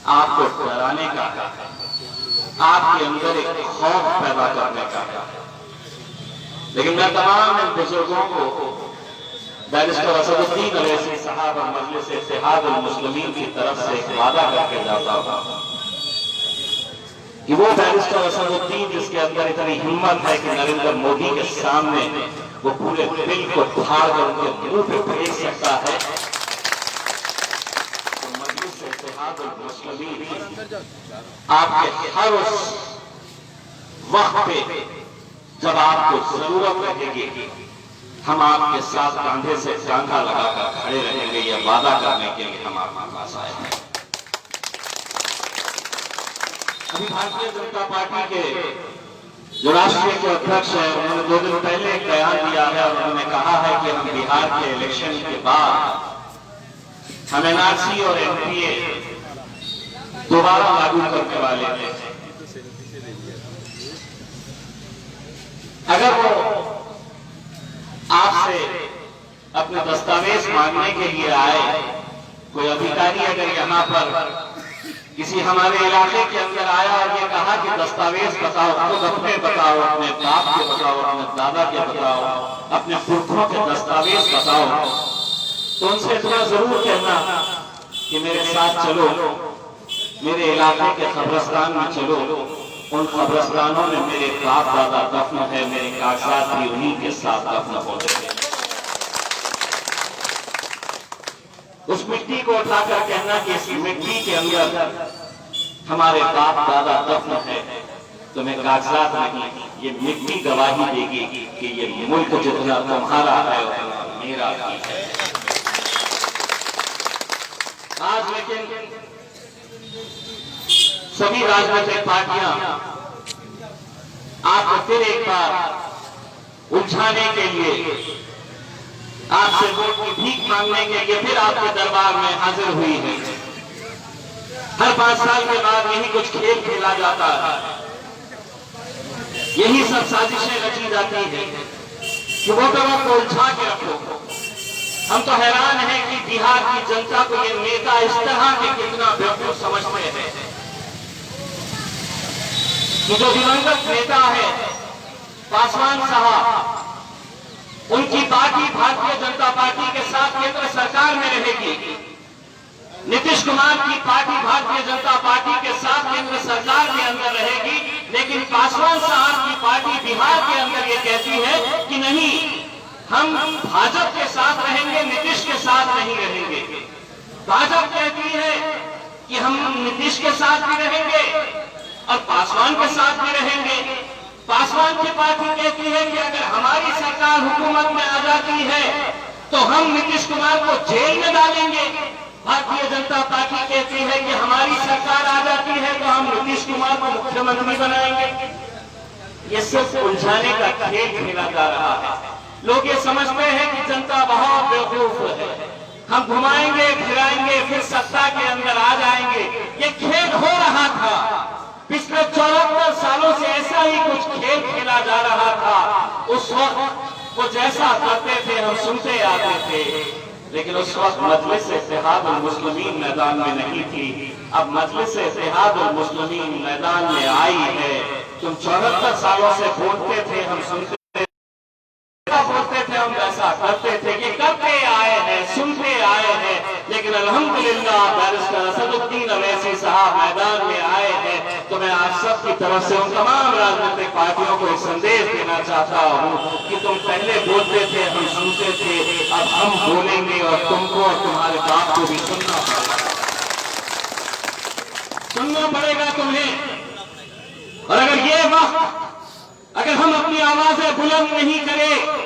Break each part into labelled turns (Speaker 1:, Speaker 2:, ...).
Speaker 1: आपको डराने का, आपके अंदर एक खौफ पैदा करने का। लेकिन मैं तमाम इन बुजुर्गों को बैरिस्टर असदुद्दीन अवैसी साहब और मजलिस इत्तेहादुल मुस्लिमीन की तरफ से एक वादा करके जाता हूं कि वो बैरिस्टर असदुद्दीन जिसके अंदर इतनी हिम्मत है कि नरेंद्र मोदी के सामने वो पूरे बिल को फाड़ कर उनके मुंह पे फेंक सकता है, तो मजलिस इत्तेहादुल मुस्लिमीन आपके हर उस वक्त पे जब आपको जरूरत रहेगी हम आपके साथ कांधे से कांधा लगाकर खड़े रहेंगे। यह वादा करने के लिए हम आपके पास आए हैं। अभी भारतीय जनता पार्टी के जो राष्ट्रीय के अध्यक्ष हैं उन्होंने 2 दिन पहले एक बयान दिया है और उन्होंने कहा है कि हम बिहार के इलेक्शन के बाद हम एनआरसी और एनपीए दोबारा लागू करने वाले हैं। अगर वो आपसे अपने दस्तावेज मांगने के लिए आए, कोई अधिकारी अगर यहाँ पर किसी हमारे इलाके के अंदर आया और ये कहा कि दस्तावेज बताओ, खुद अपने बताओ, अपने बाप के बताओ, अपने दादा के बताओ, अपने पुरखों के दस्तावेज बताओ, तो उनसे इतना जरूर कहना कि मेरे साथ चलो, मेरे इलाके के कब्रिस्तान में चलो, उन कब्रिस्तानों में मेरे बाप दादा दफन है, मेरे कागजात भी उन्हीं के साथ दफन होते हैं। उस मिट्टी को उठाकर कहना कि इस मिट्टी के अंदर हमारे बाप दादा दफन है, तो मैं कागजात नहीं, ये मिट्टी गवाही देगी कि ये मुल्क जितना तुम्हारा है उतना मेरा भी है। आज लेकिन सभी राजनीतिक पार्टियां आपको फिर एक बार उलझाने के लिए, आपसे वोट की भीख मांगने के लिए फिर आपके दरबार में हाजिर हुई है। हर 5 साल के बाद यही कुछ खेल खेला जाता है, यही सब साजिशें रची जाती है कि वोटरों को उलझा के रखो। हम तो हैरान हैं कि बिहार की जनता को ये नेता इस तरह के कितना बेवकूफ समझते हैं कि जो दिवंगत नेता है पासवान साहब, उनकी पार्टी भारतीय जनता पार्टी के साथ केंद्र सरकार में रहेगी। नीतीश कुमार की पार्टी भारतीय जनता पार्टी के साथ केंद्र सरकार के अंदर रहेगी, लेकिन पासवान साहब की पार्टी बिहार के अंदर ये कहती है कि नहीं, हम भाजपा के साथ रहेंगे, नीतीश के साथ नहीं रहेंगे। भाजपा कहती है कि हम नीतीश के साथ भी रहेंगे और पासवान के साथ भी रहेंगे। पासवान की पार्टी कहती है कि अगर हमारी सरकार हुकूमत में आ जाती है तो हम नीतीश कुमार को जेल में डालेंगे। भारतीय जनता पार्टी कहती है कि हमारी सरकार आ जाती है तो हम नीतीश कुमार को मुख्यमंत्री बनाएंगे। ये सिर्फ उलझाने का खेल खेला जा रहा है। लोग ये समझते हैं कि जनता बहुत बेवकूफ है, हम घुमाएंगे फिराएंगे फिर सत्ता के अंदर आ जाएंगे। ये खेल हो रहा था पिछले 74 सालों से, ऐसा ही कुछ खेल खेला जा रहा था। उस वक्त वो जैसा करते थे हम सुनते आते थे, लेकिन उस वक्त मजलिस इत्तेहादुल मुस्लिमीन मैदान में नहीं थी। अब मजलिस इत्तेहादुल मुस्लिमीन मैदान में आई है। तुम 74 सालों से बोलते थे, हम सुनते बोलते थे, हम ऐसा करते थे, ये करते आए हैं, सुनते आए हैं। लेकिन अल्हम्दुलिल्लाह बैरिस्टर असदुद्दीन अवैसी साहब मैदान में आए हैं, तो मैं आप सब की तरफ से उन तमाम राजनीतिक पार्टियों को एक संदेश देना चाहता हूँ कि तुम पहले बोलते थे, हम सुनते थे, अब हम बोलेंगे और तुमको और तुम्हारे बाप को भी सुनना पड़ेगा तुम्हें। और अगर ये वक्त अगर हम अपनी आवाजें बुलंद नहीं करें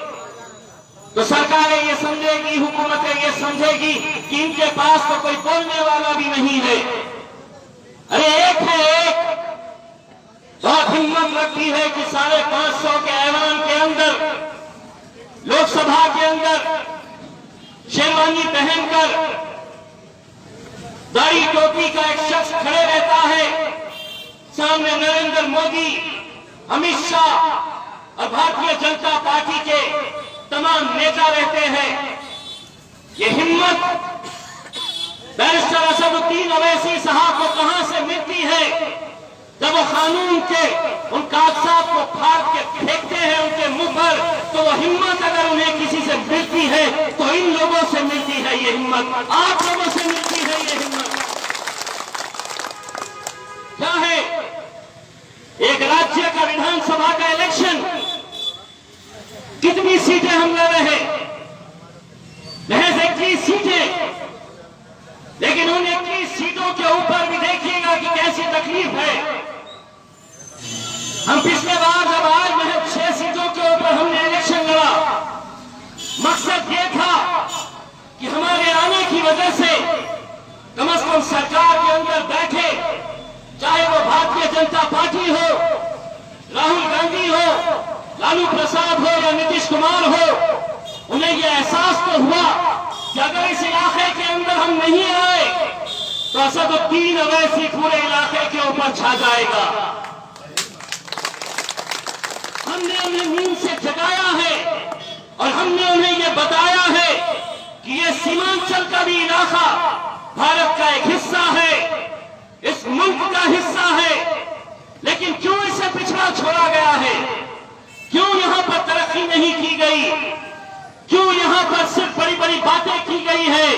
Speaker 1: तो सरकारें ये समझेगी, हुकूमतें ये समझेगी कि इनके पास तो कोई बोलने वाला भी नहीं है। अरे एक है, एक बहुत हिम्मत रखती है कि 550 के ऐवान के अंदर, लोकसभा के अंदर शेरवानी पहनकर दाढ़ी टोपी का एक शख्स खड़े रहता है, सामने नरेंद्र मोदी, अमित शाह और भारतीय जनता पार्टी के तमाम नेता रहते हैं। ये हिम्मत बैरिस्टर असदुद्दीन अवैसी साहब को कहां जब वो कानून के उन कागजात को फाड़ के फेंकते हैं उनके मुंह पर, तो वो हिम्मत अगर उन्हें किसी से मिलती है तो इन लोगों से मिलती है ये हिम्मत, आप लोगों से मिलती है ये हिम्मत। क्या है, एक राज्य का विधानसभा का इलेक्शन, कितनी सीटें हम ले रहे हैं? महज 21 सीटें, लेकिन उन 21 सीटों के ऊपर भी देखिएगा कि कैसी तकलीफ है। हम पिछले बार जब आज महज 6 सीटों के ऊपर हमने इलेक्शन लड़ा, मकसद ये था कि हमारे आने की वजह से कम से कम सरकार के अंदर बैठे, चाहे वो भारतीय जनता पार्टी हो, राहुल गांधी हो, लालू प्रसाद हो या नीतीश कुमार हो, उन्हें यह एहसास तो हुआ कि अगर इस इलाके के अंदर हम नहीं आए तो असदुद्दीन अवैसी पूरे इलाके के ऊपर छा जाएगा। हमने उन्हें नींद से जगाया है और हमने उन्हें यह बताया है कि यह सीमांचल का भी इलाका भारत का एक हिस्सा है, इस मुल्क का हिस्सा है, लेकिन क्यों इसे पिछड़ा छोड़ा गया है? क्यों यहां पर तरक्की नहीं की गई? क्यों यहां पर सिर्फ बड़ी बड़ी बातें की गई है?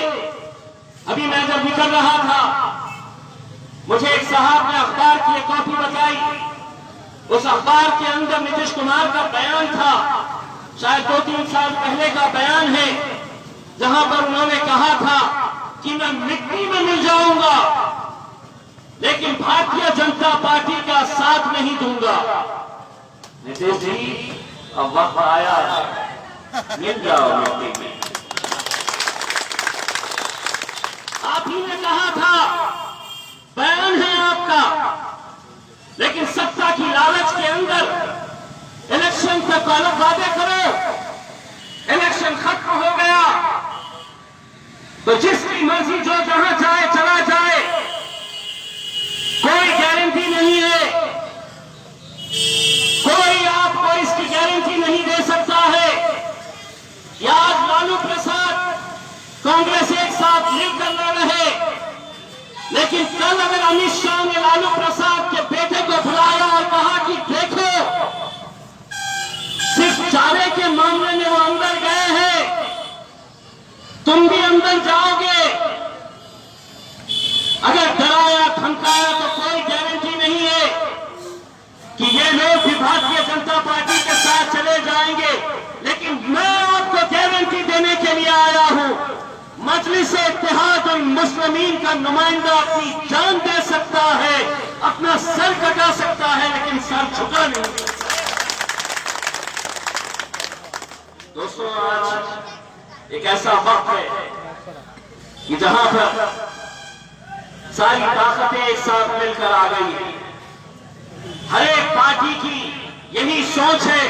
Speaker 1: अभी मैं जब निकल रहा था, मुझे एक साहब ने अखबार की एक कॉपी बताई। उस अखबार के अंदर नीतीश कुमार का बयान था, शायद 2-3 साल पहले का बयान है, जहां पर उन्होंने कहा था कि मैं मिट्टी में मिल जाऊंगा लेकिन भारतीय जनता पार्टी का साथ नहीं दूंगा। नीतीश जी, अब वक्त आया है, मिल जाओ मिट्टी में। आप ही ने कहा था, बयान है आपका, लेकिन सत्ता की लालच के अंदर इलेक्शन तक वादे करो, इलेक्शन खत्म हो गया तो जिसकी मर्जी जो जहां जाए चला जाए, कोई गारंटी नहीं है, कोई आपको इसकी गारंटी नहीं दे सकता है कि आज लालू प्रसाद कांग्रेस एक साथ मिलकर लड़ रहे, लेकिन कल अगर अमित शाह ने लालू प्रसाद के बेटे को बुलाया और कहा कि देखो, सिर्फ चारे के मामले में वो अंदर गए हैं, तुम भी अंदर जाओगे, अगर डराया धमकाया तो कोई गारंटी नहीं है कि ये लोग भी भारतीय जनता पार्टी के साथ चले जाएंगे। लेकिन मैं आपको गारंटी देने के लिए आया हूं, मजलिस इत्तेहादुल मुस्लिमीन का नुमाइंदा अपनी जान दे सकता है, अपना सर कटा सकता है, लेकिन सर झुका नहीं सकता। दोस्तों, आज एक ऐसा वक्त है कि जहां पर सारी ताकतें एक साथ मिलकर आ गई हैं। हर एक पार्टी की यही सोच है,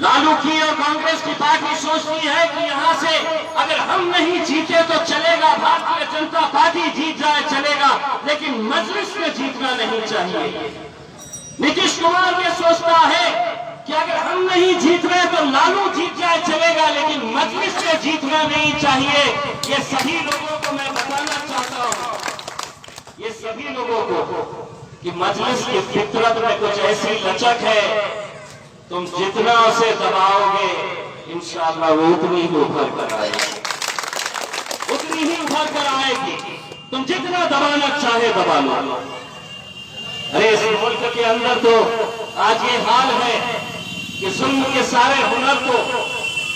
Speaker 1: लालू की और कांग्रेस की पार्टी सोचती है कि यहां से अगर हम नहीं जीते तो चलेगा, भारतीय जनता पार्टी जीत जाए चलेगा, लेकिन मजलिस में जीतना नहीं चाहिए। नीतीश कुमार ये सोचता है कि अगर हम नहीं जीत रहे तो लालू जीत जाए चलेगा, लेकिन मजलिस में जीतना नहीं चाहिए। ये सभी लोगों को मैं बताना चाहता हूं, ये सभी लोगों को, कि मजलिस की फितरत में कुछ ऐसी लचक है, तुम जितना उसे दबाओगे इंशाअल्लाह वो उतनी ही उभर कर आएगी, उतनी ही उभर कर आएगी। तुम जितना दबाना चाहे दबा लो। अरे इस मुल्क के अंदर तो आज ये हाल है कि जुल्म के सारे हुनर तो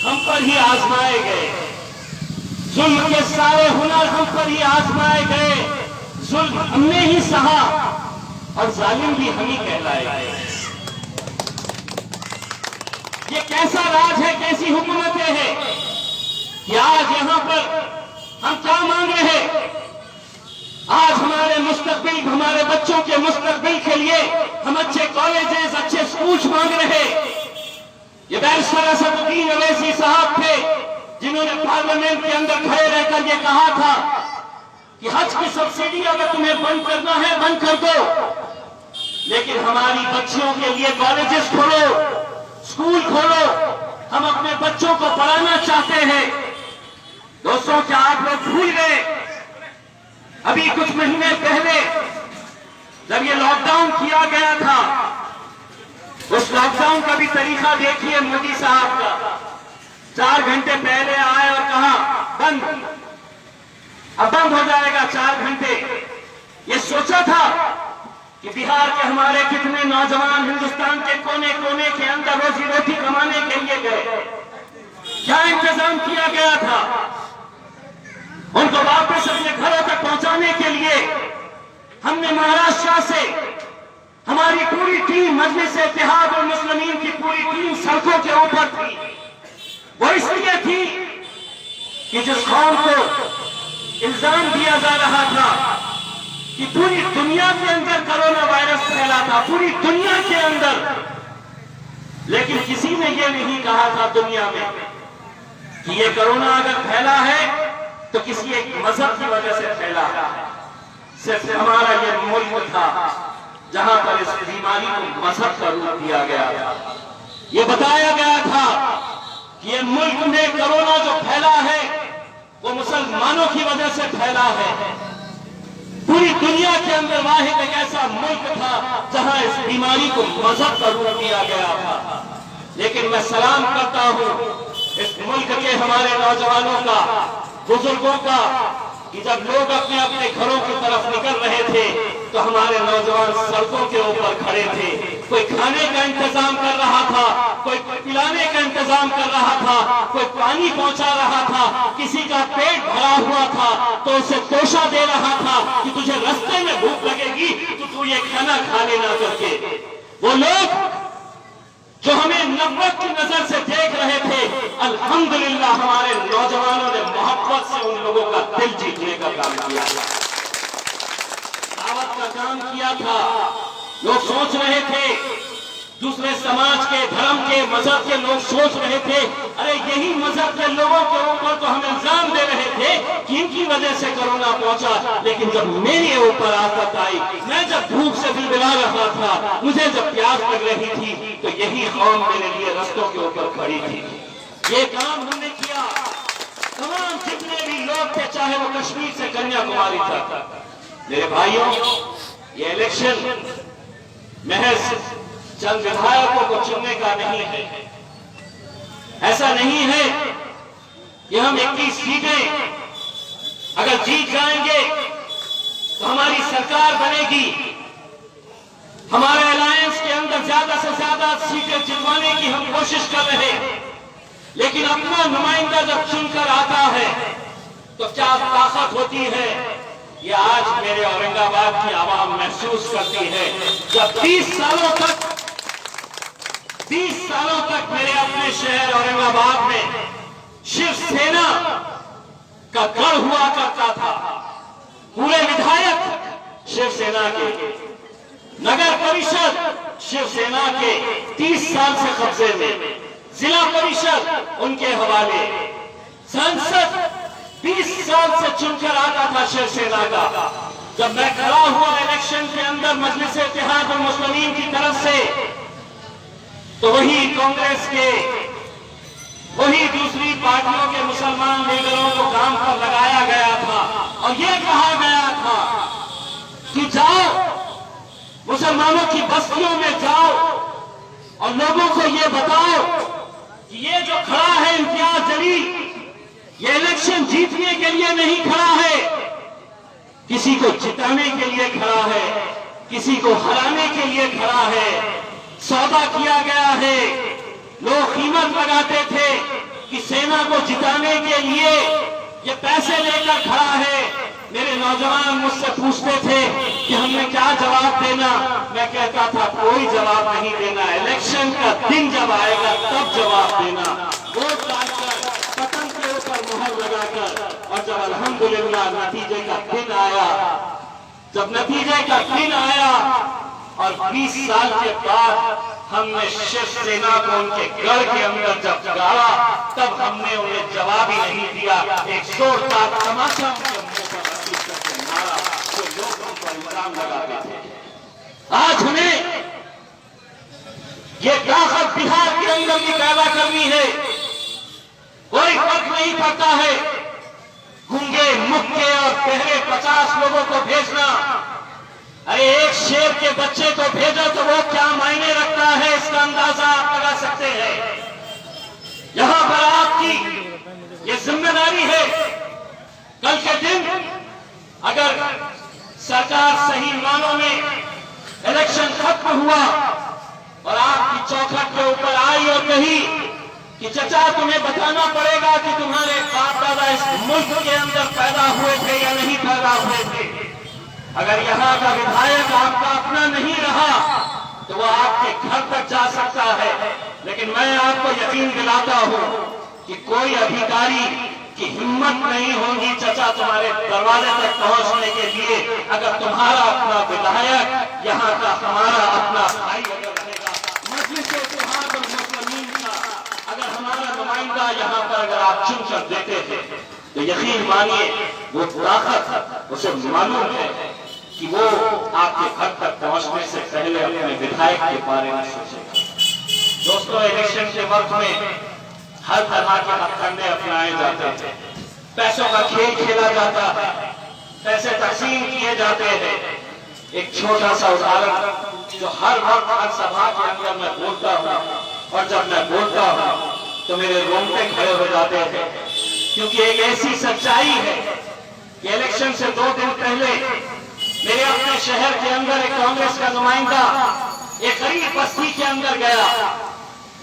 Speaker 1: हम पर ही आजमाए गए, जुल्म के सारे हुनर हम पर ही आजमाए गए, जुल्म हमने ही सहा और जालिम भी हम ही कहलाए गए। ये कैसा राज है, कैसी हुकूमतें हैं कि आज यहां पर हम क्या मांग रहे हैं? आज हमारे मुस्तकबिल, हमारे बच्चों के मुस्तकबिल के लिए हम अच्छे कॉलेजेस, अच्छे स्कूल मांग रहे। ये बैरिस्टर असदुद्दीन अवैसी साहब थे जिन्होंने पार्लियामेंट के अंदर खड़े रहकर ये कहा था कि हज की सब्सिडी अगर तुम्हें बंद करना है बंद कर दो, लेकिन हमारी बच्चियों के लिए कॉलेजेस खोलो, स्कूल खोलो, हम अपने बच्चों को पढ़ाना चाहते हैं। दोस्तों, क्या आप लोग भूल गए? अभी कुछ महीने पहले जब ये लॉकडाउन किया गया था, उस लॉकडाउन का भी तरीका देखिए मोदी साहब का। 4 घंटे पहले आए और कहा बंद, अब बंद हो जाएगा 4 घंटे। ये सोचा था कि बिहार के हमारे कितने नौजवान हिंदुस्तान के कोने कोने के अंदर रोजी रोटी कमाने के लिए गए, क्या इंतजाम किया गया था उनको वापस अपने घरों तक पहुंचाने के लिए। हमने महाराष्ट्र से हमारी पूरी टीम, मजलिस इत्तेहाद और मुस्लिमीन की पूरी टीम सड़कों के ऊपर थी। वो इसलिए थी कि जिस कौम को इल्जाम दिया जा रहा था कि पूरी दुनिया के अंदर कोरोना वायरस फैला था, पूरी दुनिया के अंदर, लेकिन किसी ने यह नहीं कहा था दुनिया में कि ये कोरोना अगर फैला है तो किसी एक मजहब की वजह से फैला है। सिर्फ हमारा ये मुल्क था जहां पर इस बीमारी को मजहब का रूप दिया गया था। ये बताया गया था कि ये मुल्क में कोरोना जो फैला है वो मुसलमानों की वजह से फैला है। पूरी दुनिया के अंदर वाहिद एक ऐसा मुल्क था जहां इस बीमारी को मजहब का रूप दिया गया था। लेकिन मैं सलाम करता हूं इस मुल्क के हमारे नौजवानों का, बुजुर्गों का, कि जब लोग अपने अपने घरों की तरफ निकल रहे थे तो हमारे नौजवान सड़कों के ऊपर खड़े थे। कोई खाने का इंतजाम कर रहा था, कोई पिलाने का इंतजाम कर रहा था, कोई पानी पहुंचा रहा था, किसी का पेट भरा हुआ था तो उसे तोशा दे रहा था कि तुझे रास्ते में भूख लगेगी तो तू ये खाना खा लेना करके। वो लोग जो हमें नफरत की नजर से देख रहे थे, अल्हम्दुलिल्लाह हमारे नौजवानों ने मोहब्बत से उन लोगों का दिल जीतने का काम किया, दावत का काम किया था। लोग सोच रहे थे, दूसरे समाज के, धर्म के, मजहब के लोग सोच रहे थे अरे यही मजहब के लोगों के ऊपर तो हम इल्जाम दे रहे थे कि इनकी वजह से कोरोना पहुंचा, लेकिन जब मेरे ऊपर आफत आई, मैं जब भूख से बिलबिला रहा था, मुझे जब प्यास लग रही थी तो यही कौम मेरे लिए रस्तों के ऊपर खड़ी थी। ये काम हमने किया। तमाम जितने भी लोग थे, चाहे वो कश्मीर से कन्याकुमारी तक। मेरे भाइयों, ये इलेक्शन महज चंद विधायकों को चुनने का नहीं है। ऐसा नहीं है कि हम 21 सीटें अगर जीत जाएंगे तो हमारी सरकार बनेगी। हमारे अलायंस के अंदर ज्यादा से ज्यादा सीटें जितवाने की हम कोशिश कर रहे हैं, लेकिन अपना नुमाइंदा जब चुनकर आता है तो क्या ताकत होती है, ये आज मेरे औरंगाबाद की आवाम महसूस करती है। जब 20 सालों तक मेरे अपने शहर औरंगाबाद में शिवसेना का गढ़ हुआ करता था, पूरे विधायक शिवसेना के, नगर परिषद शिवसेना के 30 साल से कब्जे में, जिला परिषद उनके हवाले, संसद 20 साल से चुनकर आता था शिवसेना का। जब मैं खड़ा हुआ इलेक्शन के अंदर मजलिस इत्तेहाद और मुस्लिमीन की तरफ से, तो वही कांग्रेस के, वही दूसरी पार्टियों के मुसलमान लीडरों को काम पर लगाया गया था और यह कहा गया था कि जाओ मुसलमानों की बस्तियों में जाओ और लोगों को यह बताओ कि ये जो खड़ा है इम्तियाज जलील, ये इलेक्शन जीतने के लिए नहीं खड़ा है, किसी को जिताने के लिए खड़ा है, किसी को हराने के लिए खड़ा है। सौदा किया गया है। लोग कीमत लगाते थे कि सेना को जिताने के लिए ये पैसे लेकर खड़ा है। मेरे नौजवान मुझसे पूछते थे कि हमने क्या जवाब देना। मैं कहता था कोई जवाब नहीं देना, इलेक्शन का दिन जब आएगा तब जवाब देना। वोट डालकर, पतन के ऊपर मुहर लगाकर, और जब अल्हम्दुलिल्लाह नतीजे का दिन आया, जब नतीजे का दिन आया और 20 साल के बाद हमने शिवसेना को उनके गढ़ के अंदर जब गाड़ा, तब हमने उन्हें जवाब ही नहीं दिया। एक जोरदार तमाशा उनके मुंह पर रखी करके मारा, तो लोग उन पर इल्जाम लगाते थे। आज हमें ये ताकत बिहार के अंदर भी पैदा करनी है। कोई फर्क नहीं पड़ता है गूंगे, मुक्के और बहरे 50 लोगों को भेजना, अरे एक शेर के बच्चे को भेजो तो वो क्या मायने रखता है, इसका अंदाजा आप लगा सकते हैं। यहां पर आपकी ये जिम्मेदारी है, कल के दिन अगर सरकार सही मानों में इलेक्शन खत्म हुआ और आपकी चौखट के ऊपर आई और कही कि चचा तुम्हें बताना पड़ेगा कि तुम्हारे बाप दादा इस मुल्क के अंदर पैदा हुए थे या नहीं पैदा हुए थे, अगर यहाँ का विधायक आपका अपना नहीं रहा तो वो आपके घर तक जा सकता है। लेकिन मैं आपको यकीन दिलाता हूँ कि कोई अधिकारी की हिम्मत नहीं होगी चचा तुम्हारे दरवाजे तक पहुंचने के लिए, अगर तुम्हारा अपना विधायक यहाँ का हमारा अपना भाई अगर रहेगा, मजलिस-ए-इत्तेहाद मुस्लिमीन का अगर हमारा नुमाइंदा यहाँ पर अगर आप चुन कर देते थे तो यकीन मानिए वो ताकत उसे मालूम है कि वो आपके घर तक पहुंचने से पहले अपने विधायक के बारे में सोचेगा। दोस्तों, इलेक्शन के वक्त में हर तरह के हथकंडे अपनाए जाते थे, पैसों का खेल खेला जाता है, पैसे तकसीम किए जाते हैं। एक छोटा सा उदाहरण जो हर वक्त हर सभा के अंदर मैं बोलता हूँ, और जब मैं बोलता हूँ तो मेरे रोंगटे खड़े हो जाते हैं, क्योंकि एक ऐसी सच्चाई है कि इलेक्शन से 2 दिन पहले मेरे अपने शहर के अंदर एक कांग्रेस का नुमाइंदा एक गरीब बस्ती के अंदर गया,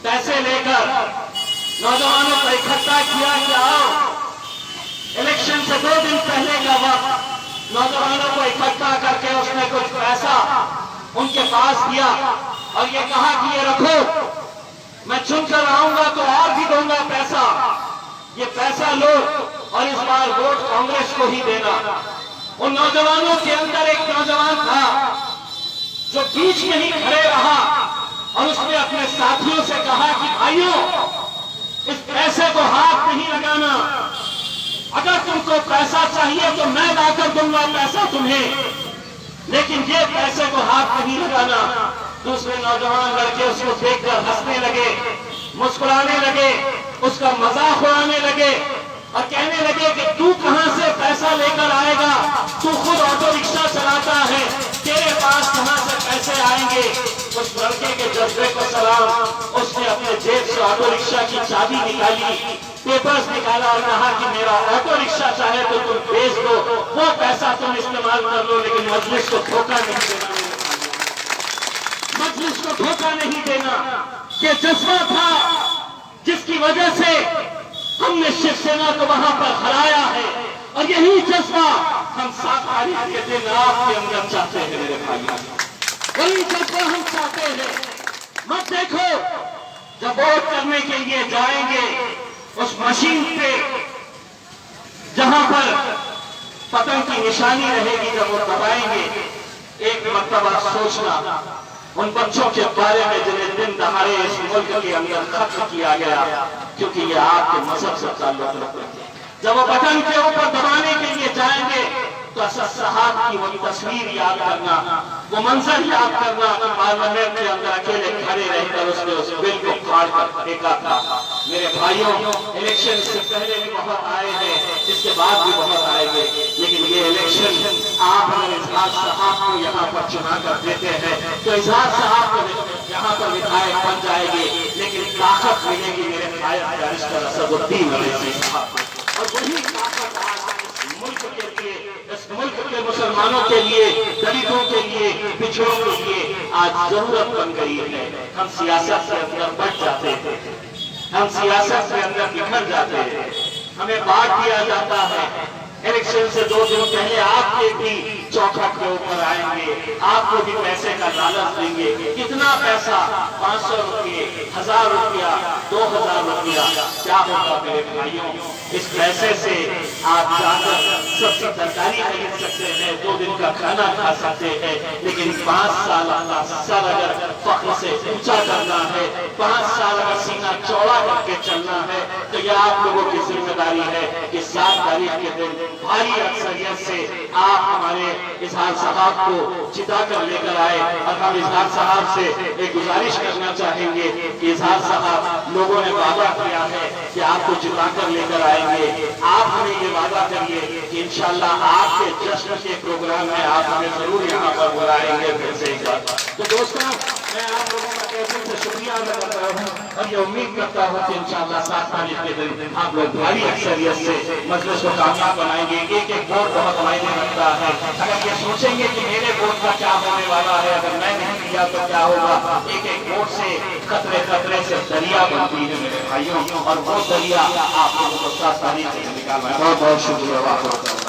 Speaker 1: पैसे लेकर नौजवानों को इकट्ठा किया कि आओ, इलेक्शन से 2 दिन पहले का वक्त नौजवानों को इकट्ठा करके उसने कुछ पैसा उनके पास दिया और ये कहा कि ये रखो, मैं चुनकर आऊंगा तो और भी दूंगा पैसा, ये पैसा लो और इस बार वोट कांग्रेस को ही देना। उन नौजवानों के अंदर एक नौजवान था जो बीच में ही खड़े रहा और उसने अपने साथियों से कहा कि भाइयों, इस पैसे को हाथ नहीं लगाना, अगर तुमको पैसा चाहिए तो मैं लाकर दूंगा पैसा तुम्हें, लेकिन ये पैसे को हाथ नहीं लगाना। दूसरे नौजवान लड़के उसको देखकर हंसने लगे, मुस्कुराने लगे, उसका मजाक उड़ाने लगे और कहने लगे कि तू कहां से पैसा लेकर आएगा, तू खुद ऑटो रिक्शा चलाता है, तेरे पास कहां से पैसे आएंगे। उस लड़के के जज्बे को सलाम, उसने अपने जेब से ऑटो रिक्शा की चाबी निकाली, पेपर्स निकाला और कहा कि मेरा ऑटो रिक्शा चाहे तो तुम बेच दो, वो पैसा तुम इस्तेमाल कर लो, लेकिन मजलिस को धोखा नहीं देना, मजलिस को धोखा नहीं देना। ये जज्बा था जिसकी वजह से हमने शिवसेना को वहां पर हराया है, और यही जज्बा हम 7 तारीख के दिन आपके अंदर चाहते हैं मेरे भाइयों, वही जज्बा हम चाहते हैं। मत देखो, जब वोट करने के लिए जाएंगे उस मशीन पे जहां पर पतंग की निशानी रहेगी, जब वो दबाएंगे, एक मर्तबा सोचना उन बच्चों के बारे में जिन्हें दिन दहाड़े इस मुल्क के अंदर खत्म किया गया, क्योंकि ये आपके मजहब से ताल्लुक रखते हैं। जब वो बटन के ऊपर दबाने के लिए जाएंगे तो असद साहब की वो तस्वीर याद करना, वो मंजर याद करना कि पार्लियामेंट के अंदर अकेले खड़े रहकर उसने उस बिल को फाड़ कर फेंका था। मेरे भाइयों, इलेक्शन से पहले भी बहुत आए हैं, इसके बाद भी बहुत आएंगे, लेकिन ये इलेक्शन आप अगर इजहार साहब को यहाँ पर चुना कर देते हैं तो इजहार साहब को यहाँ पर विधायक बन जाएंगे, लेकिन ताकत मिलेगी मेरे भाई बैरिस्टर असदुद्दीन अवैसी साहब को, और वही ताकत आज मुल्क के लिए, इस मुल्क के मुसलमानों के लिए, दलितों के लिए, पिछड़ों के लिए आज जरूरत बन गई है। हम सियासत के अंदर बढ़ जाते हैं, हम सियासत के अंदर बिखर जाते हैं, हमें बांट दिया जाता है। इलेक्शन से 2 दिन पहले आपके भी चौखट के ऊपर आएंगे, आपको भी पैसे का लालच देंगे। कितना पैसा? 500 रुपये, 1000 रुपया, 2000 रुपया, क्या होगा मेरे भाइयों? इस पैसे से आप जाकर सबसे तरकारी खरीद सकते हैं, 2 दिन का खाना खा सकते हैं, लेकिन 5 साल अपना सर अगर फख्र से ऊंचा करना है, 5 साल अगर सीना चौड़ा करके चलना है, तो यह आप लोगों की जिम्मेदारी है कि 7 तारीख के दिन भारी अक्सरियत से आप हमारे इजहार साहब को जिता कर लेकर आए। और हम इजहार साहब से एक गुजारिश करना चाहेंगे कि इजहार साहब, लोगों ने वादा किया है कि आपको जिता कर लेकर आएंगे, आप हमें ये वादा करिए कि इंशाल्लाह आपके जश्न के प्रोग्राम में आप हमें जरूर यहाँ पर बुलाएंगे फिर से एक बार। तो दोस्तों, मैं आप लोगों का तहे दिल से शुक्रिया अदा करता हूँ और ये उम्मीद करता हूँ कि इंशाअल्लाह 7 तारीख के दिन आप लोग भारी अक्सरियत से मजलिस को कामयाब बनाएंगे। एक एक वोट बहुत मायने रखता है। अगर ये सोचेंगे कि मेरे वोट का क्या होने वाला है, अगर मैं नहीं किया तो क्या होगा, एक एक वोट से खतरे खतरे से दरिया बनती है मेरे भाइयों, और वो दरिया आप लोगों को 7 तारीख से निकालना है। बहुत बहुत शुक्रिया।